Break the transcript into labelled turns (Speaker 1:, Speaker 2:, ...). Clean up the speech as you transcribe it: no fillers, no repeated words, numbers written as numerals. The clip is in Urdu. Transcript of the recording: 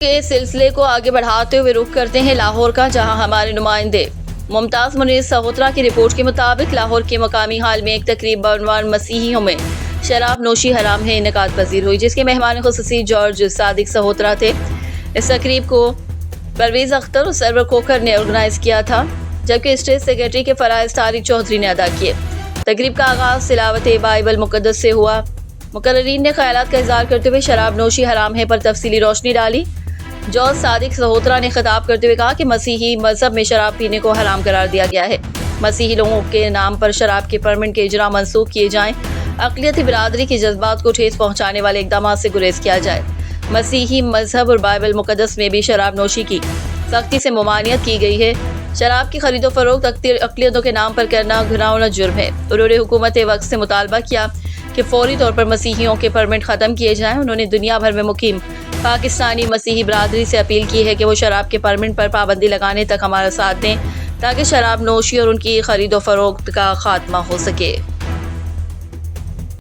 Speaker 1: کے سلسلے کو آگے بڑھاتے ہوئے رخ کرتے ہیں لاہور کا، جہاں ہمارے نمائندے ممتاز منیر سہوترا کی رپورٹ کے مطابق لاہور کے مقامی ہال میں ایک تقریب بعنوان مسیحیوں میں شراب نوشی حرام ہے انعقاد پذیر ہوئی، جس کے مہمان خصوصی جارج صادق سہوترا تھے۔ اس تقریب کو پرویز اختر اور سرور کوکر نے آرگنائز کیا تھا، جبکہ اسٹیٹ سیکرٹری کے فرائض طارق چودھری نے ادا کیے۔ تقریب کا آغاز تلاوت بائبل مقدس سے ہوا۔ مقررین نے خیالات کا اظہار کرتے ہوئے شراب نوشی حرام ہے پر تفصیلی روشنی ڈالی۔ جارج صادق سہوترا نے خطاب کرتے ہوئے کہا کہ مسیحی مذہب میں شراب پینے کو حرام قرار دیا گیا ہے۔ مسیحی لوگوں کے نام پر شراب کے پرمٹ کے اجرا منسوخ کیے جائیں، اقلیتی برادری کے جذبات کو ٹھیس پہنچانے والے اقدامات سے گریز کیا جائے۔ مسیحی مذہب اور بائبل مقدس میں بھی شراب نوشی کی سختی سے ممانعت کی گئی ہے۔ شراب کی خرید و فروخت اقلیتوں کے نام پر کرنا گھناؤنا جرم ہے۔ انہوں نے حکومت وقت سے مطالبہ کیا کہ فوری طور پر مسیحیوں کے پرمٹ ختم کیے جائیں۔ انہوں نے دنیا بھر میں مقیم پاکستانی مسیحی برادری سے اپیل کی ہے کہ وہ شراب کے پرمٹ پر پابندی لگانے تک ہمارا ساتھ دیں، تاکہ شراب نوشی اور ان کی خرید و فروخت کا خاتمہ ہو سکے۔